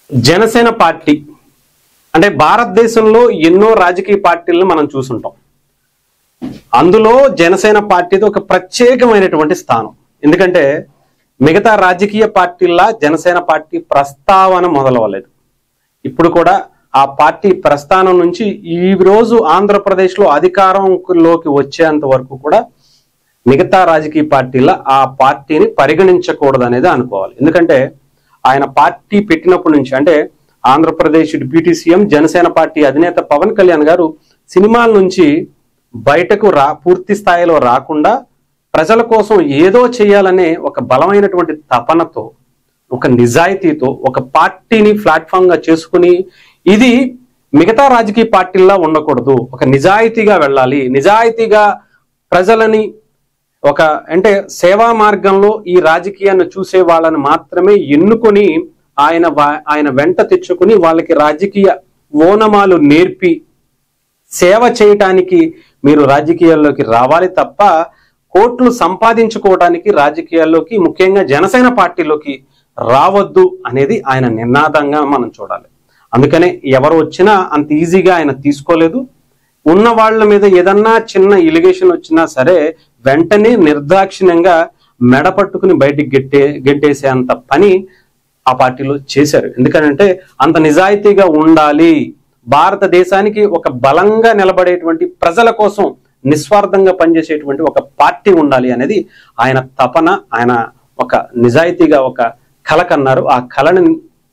Janasena party అంటే భారతదేశంలో ఎన్నో రాజకీయ పార్టీలను మనం చూసుంటాం. అందులో జనసేన పార్టీది ఒక ప్రత్యేకమైనటువంటి స్థానం. ఎందుకంటే మిగతా రాజకీయ పార్టీల్లా జనసేన పార్టీ ప్రస్తావన మొదలవ్వలేదు. ఇప్పుడు కూడా ఆ పార్టీ ప్రస్థానం నుంచి ఈ రోజు ఆంధ్రప్రదేశ్లో అధికారంలోకి వచ్చేంత వరకు కూడా మిగతా రాజకీయ పార్టీల ఆ పార్టీని పరిగణించకూడదు అనేది అనుకోవాలి. ఎందుకంటే ఆయన పార్టీ పెట్టినప్పటి నుంచి అంటే Andhra Pradesh deputy CM Janasena party అధినేత పవన్ కళ్యాణ్ గారు సినిమాల నుంచి బయటకు పూర్తి స్థాయిలో రాకుండా ప్రజల కోసం ఏదో చేయాలనే ఒక బలమైనటువంటి తపనతో, ఒక నిజాయితీతో ఒక పార్టీని ప్లాట్ఫామ్ గా చేసుకుని ఇది మిగతా రాజకీయ పార్టీల్లా ఉండకూడదు, ఒక నిజాయితీగా వెళ్ళాలి, నిజాయితీగా ప్రజలని ఒక అంటే సేవా మార్గంలో ఈ రాజకీయాన్ని చూసే వాళ్ళని మాత్రమే ఎన్నుకొని ఆయన వెంట తెచ్చుకుని వాళ్ళకి రాజకీయ ఓనమాలు నేర్పి సేవ చేయటానికి మీరు రాజకీయాల్లోకి రావాలి తప్ప కోట్లు సంపాదించుకోవడానికి రాజకీయాల్లోకి ముఖ్యంగా జనసేన పార్టీలోకి రావద్దు అనేది ఆయన నినాదంగా మనం చూడాలి. అందుకనే ఎవరు వచ్చినా అంత ఈజీగా ఆయన తీసుకోలేదు. ఉన్న వాళ్ళ మీద ఏదన్నా చిన్న ఎలిగేషన్ వచ్చినా సరే వెంటనే నిర్దాక్షిణ్యంగా మెడ పట్టుకుని బయటికి గెట్టేసే అంత పని ఆ పార్టీలో చేశారు. ఎందుకంటే అంత నిజాయితీగా ఉండాలి, భారతదేశానికి ఒక బలంగా నిలబడేటువంటి ప్రజల కోసం నిస్వార్థంగా పనిచేసేటువంటి ఒక పార్టీ ఉండాలి అనేది ఆయన తపన. ఆయన ఒక నిజాయితీగా ఒక కళ కన్నారు. ఆ కళని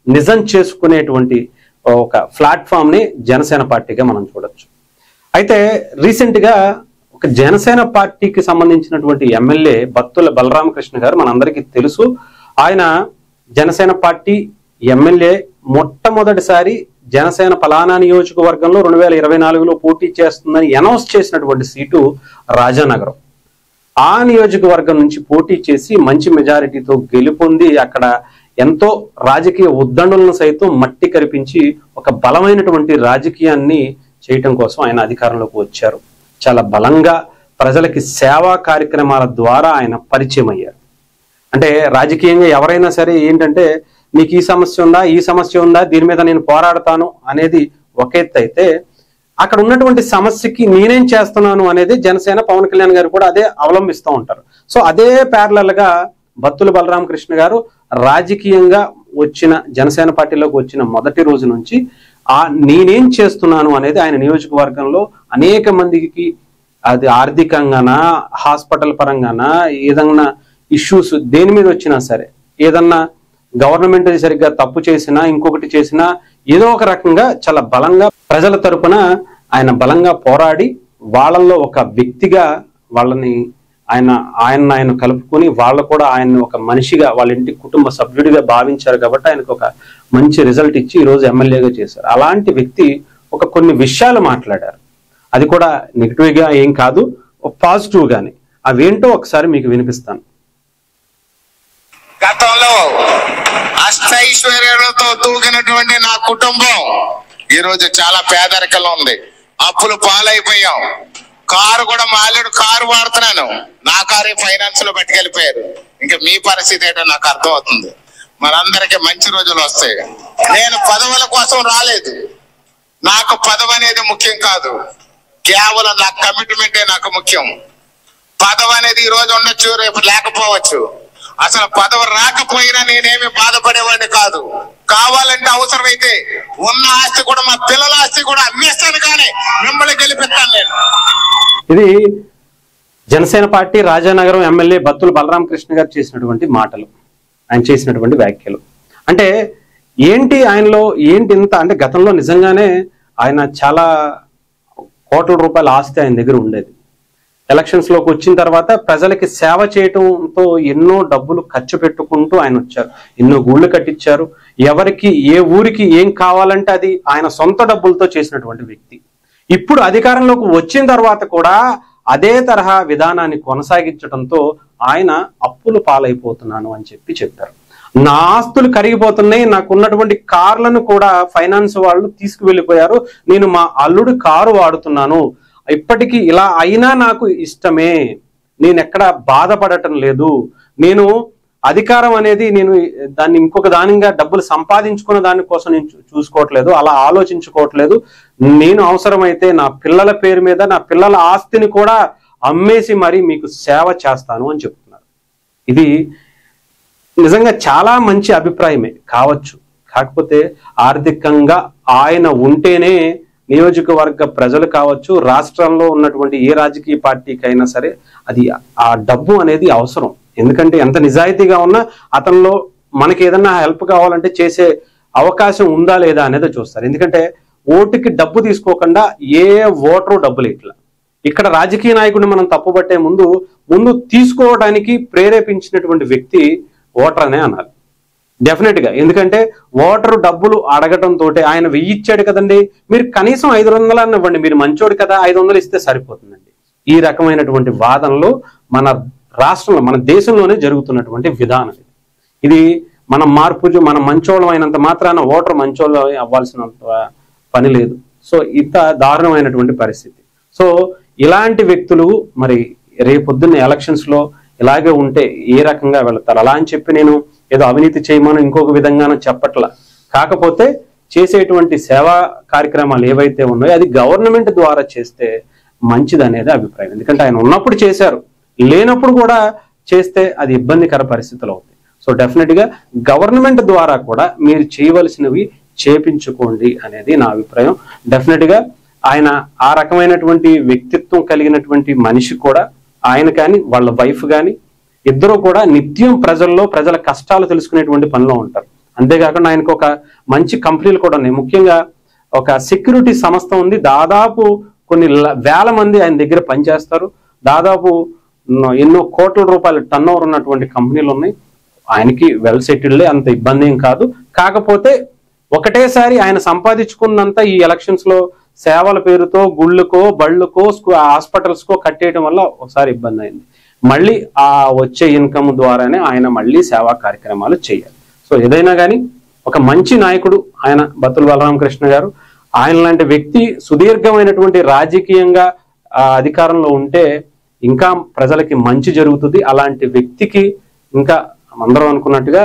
నిజం చేసుకునేటువంటి ఒక ప్లాట్ఫామ్ ని జనసేన పార్టీగా మనం చూడొచ్చు. అయితే రీసెంట్ గా ఒక జనసేన పార్టీకి సంబంధించినటువంటి ఎమ్మెల్యే బత్తుల బలరామకృష్ణ గారు మనందరికీ తెలుసు. ఆయన జనసేన పార్టీ ఎమ్మెల్యే మొట్టమొదటిసారి జనసేన పలానా నియోజకవర్గంలో 2024లో పోటీ చేస్తుందని అనౌన్స్ చేసినటువంటి సీటు రాజానగరం. ఆ నియోజకవర్గం నుంచి పోటీ చేసి మంచి మెజారిటీతో గెలుపొంది అక్కడ ఎంతో రాజకీయ ఉద్దండులను సైతం మట్టి కరిపించి ఒక బలమైనటువంటి రాజకీయాన్ని చేయటం కోసం ఆయన అధికారంలోకి వచ్చారు. చాలా బలంగా ప్రజలకి సేవా కార్యక్రమాల ద్వారా ఆయన పరిచయం అయ్యారు. అంటే రాజకీయంగా ఎవరైనా సరే ఏంటంటే నీకు ఈ సమస్య ఉందా దీని మీద నేను పోరాడతాను అనేది ఒక ఎత్తు అయితే అక్కడ ఉన్నటువంటి సమస్యకి నేనేం చేస్తున్నాను అనేది జనసేన పవన్ కళ్యాణ్ గారు కూడా అదే అవలంబిస్తూ ఉంటారు. సో అదే ప్యారలల్ గా బత్తుల బలరామకృష్ణ గారు రాజకీయంగా వచ్చిన జనసేన పార్టీలోకి వచ్చిన మొదటి రోజు నుంచి నేనేం చేస్తున్నాను అనేది ఆయన నియోజకవర్గంలో అనేక మందికి అది ఆర్థికంగానా హాస్పిటల్ పరంగానా ఏదన్నా ఇష్యూస్ దేని మీద వచ్చినా సరే ఏదన్నా గవర్నమెంట్ సరిగ్గా తప్పు చేసినా ఇంకొకటి చేసినా ఏదో ఒక రకంగా చాలా బలంగా ప్రజల తరపున ఆయన బలంగా పోరాడి వాళ్ళల్లో ఒక వ్యక్తిగా వాళ్ళని ఆయన కలుపుకొని వాళ్ళు కూడా ఆయన్ని ఒక మనిషిగా వాళ్ళ ఇంటి కుటుంబ సభ్యుడిగా భావించారు కాబట్టి ఆయనకు ఒక మంచి రిజల్ట్ ఇచ్చి ఈరోజు ఎమ్మెల్యేగా చేశారు. అలాంటి వ్యక్తి కొన్ని విషయాలు మాట్లాడారు. అది కూడా నెగిటివ్ గా ఏం కాదు, పాజిటివ్ గానే. అవేంటో ఒకసారి మీకు వినిపిస్తాను. గతంలో అష్టైశ్వర్యాలతో తూగినటువంటి నా కుటుంబం ఈరోజు చాలా పేదరికంలో ఉంది. అప్పులు పాలైపోయాం. కారు కూడా మాలేడు కారు వాడుతున్నాను, నా కారు ఫైనాన్స్ లో పట్టుకెళ్ళిపోయారు. ఇంకా మీ పరిస్థితి ఏంటో నాకు అర్థం అవుతుంది. మనందరికీ మంచి రోజులు వస్తాయి. నేను పదవుల కోసం రాలేదు. నాకు పదవి అనేది ముఖ్యం కాదు, కేవలం నా కమిట్మెంటే నాకు ముఖ్యం. పదవి అనేది ఈ రోజు ఉండొచ్చు, రేపు లేకపోవచ్చు. అసలు పదవి రాకపోయినా నేనేమి బాధపడేవాడిని కాదు. కావాలంటే అవసరమైతే ఉన్న ఆస్తి కూడా మా పిల్లల ఆస్తి కూడా అమ్మేస్తాను, కానీ మిమ్మల్ని గెలిపిస్తాను నేను. ఇది జనసేన పార్టీ రాజానగరం ఎమ్మెల్యే బత్తుల బలరామకృష్ణ గారు చేసినటువంటి మాటలు, ఆయన చేసినటువంటి వ్యాఖ్యలు. అంటే ఆయనలో ఇంత అంటే గతంలో నిజంగానే ఆయన చాలా కోట్ల రూపాయల ఆస్తి ఆయన దగ్గర ఉండేది. ఎలక్షన్స్ లోకి వచ్చిన తర్వాత ప్రజలకి సేవ చేయటంతో ఎన్నో డబ్బులు ఖర్చు పెట్టుకుంటూ ఆయన వచ్చారు. ఎన్నో గుళ్ళు కట్టించారు. ఎవరికి ఏ ఊరికి ఏం కావాలంటే అది ఆయన సొంత డబ్బులతో చేసినటువంటి వ్యక్తి. ఇప్పుడు అధికారంలోకి వచ్చిన తర్వాత కూడా అదే తరహా విధానాన్ని కొనసాగించడంతో ఆయన అప్పులు పాలైపోతున్నాను అని చెప్పారు. నా ఆస్తులు కరిగిపోతున్నాయి, నాకున్నటువంటి కార్లను కూడా ఫైనాన్స్ వాళ్ళు తీసుకువెళ్ళిపోయారు, నేను మా అల్లుడు కారు వాడుతున్నాను, ఇప్పటికీ ఇలా అయినా నాకు ఇష్టమే, నేను ఎక్కడ బాధపడటం లేదు, నేను అధికారం అనేది నేను దాన్ని ఇంకొక దానిగా డబ్బులు సంపాదించుకున్న దానికోసం నేను చూసుకోవట్లేదు, అలా ఆలోచించుకోవట్లేదు. నేను అవసరమైతే నా పిల్లల పేరు మీద నా పిల్లల ఆస్తిని కూడా అమ్మేసి మరి మీకు సేవ చేస్తాను అని చెప్తున్నారు. ఇది నిజంగా చాలా మంచి అభిప్రాయమే కావచ్చు. కాకపోతే ఆర్థికంగా ఆయన ఉంటేనే నియోజకవర్గ ప్రజలు కావచ్చు, రాష్ట్రంలో ఉన్నటువంటి ఏ రాజకీయ పార్టీకి అయినా సరే అది ఆ డబ్బు అనేది అవసరం. ఎందుకంటే ఎంత నిజాయితీగా ఉన్నా అతనిలో మనకి ఏదన్నా హెల్ప్ కావాలంటే చేసే అవకాశం ఉందా లేదా అనేది చూస్తారు. ఎందుకంటే ఓటుకి డబ్బు తీసుకోకుండా ఏ ఓటరు డబ్బులు ఇట్లా. ఇక్కడ రాజకీయ నాయకుడిని మనం తప్పుపట్టే ముందు తీసుకోవడానికి ప్రేరేపించినటువంటి వ్యక్తి ఓటర్ అనే అనాలి డెఫినెట్ గా. ఎందుకంటే ఓటరు డబ్బులు అడగటం తోటే ఆయన 1000 ఇచ్చాడు కదండి, మీరు కనీసం 500 అని ఇవ్వండి, మీరు మంచోడు కదా 500 ఇస్తే సరిపోతుందండి. ఈ రకమైనటువంటి వాదనలు మన రాష్ట్రంలో మన దేశంలోనే జరుగుతున్నటువంటి విధానం. ఇది మనం మనం మంచోళం అయినంత మాత్రాన ఓటర్ మంచోళ్ళు అవ్వాల్సిన పని లేదు. సో ఇంత దారుణమైనటువంటి పరిస్థితి. సో ఇలాంటి వ్యక్తులు మరి రేపొద్దున్న ఎలక్షన్స్ లో ఇలాగే ఉంటే ఏ రకంగా వెళతారు? అలా అని చెప్పి నేను ఏదో అవినీతి చేయమని ఇంకొక విధంగానూ చెప్పట్ల. కాకపోతే చేసేటువంటి సేవా కార్యక్రమాలు ఏవైతే ఉన్నాయో అది గవర్నమెంట్ ద్వారా చేస్తే మంచిది అనేది అభిప్రాయం. ఎందుకంటే ఆయన ఉన్నప్పుడు చేశారు, లేనప్పుడు కూడా చేస్తే అది ఇబ్బందికర పరిస్థితులు అవుతాయి. సో డెఫినెట్ గా గవర్నమెంట్ ద్వారా కూడా మీరు చేయవలసినవి చేపించుకోండి అనేది నా అభిప్రాయం. డెఫినెట్ గా ఆయన ఆ రకమైనటువంటి వ్యక్తిత్వం కలిగినటువంటి మనిషి కూడా, ఆయన కానీ వాళ్ళ వైఫ్ కానీ ఇద్దరు కూడా నిత్యం ప్రజల కష్టాలు తెలుసుకునేటువంటి పనిలో ఉంటారు. అంతేకాకుండా ఆయనకు ఒక మంచి కంపెనీలు కూడా ఉన్నాయి. ముఖ్యంగా ఒక సెక్యూరిటీ సంస్థ ఉంది, దాదాపు కొన్ని వేల మంది ఆయన దగ్గర పనిచేస్తారు. దాదాపు ఎన్నో కోట్ల రూపాయల టర్న్ ఓవర్ ఉన్నటువంటి కంపెనీలు ఉన్నాయి. ఆయనకి వెల్ సెటిల్డే, అంత ఇబ్బంది ఏం కాదు. కాకపోతే ఒకటేసారి ఆయన సంపాదించుకున్నంత ఈ ఎలక్షన్స్ లో సేవల పేరుతో గుళ్ళకో బళ్ళకో హాస్పిటల్స్కో కట్టేయడం వల్ల ఒకసారి ఇబ్బంది అయింది. మళ్ళీ ఆ వచ్చే ఇన్కమ్ ద్వారానే ఆయన మళ్ళీ సేవా కార్యక్రమాలు చేయాలి. సో ఏదైనా కానీ ఒక మంచి నాయకుడు ఆయన బత్తుల బలరామకృష్ణ గారు. ఆయన లాంటి వ్యక్తి సుదీర్ఘమైనటువంటి రాజకీయంగా అధికారంలో ఉంటే ఇంకా ప్రజలకి మంచి జరుగుతుంది. అలాంటి వ్యక్తికి ఇంకా అందరం అనుకున్నట్టుగా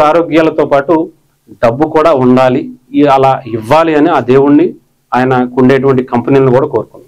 ఆరోగ్యాలతో పాటు డబ్బు కూడా ఉండాలి, అలా ఇవ్వాలి అని ఆ దేవుణ్ణి ఆయనకు ఉండేటువంటి కంపెనీలను కూడా కోరుకున్నాం.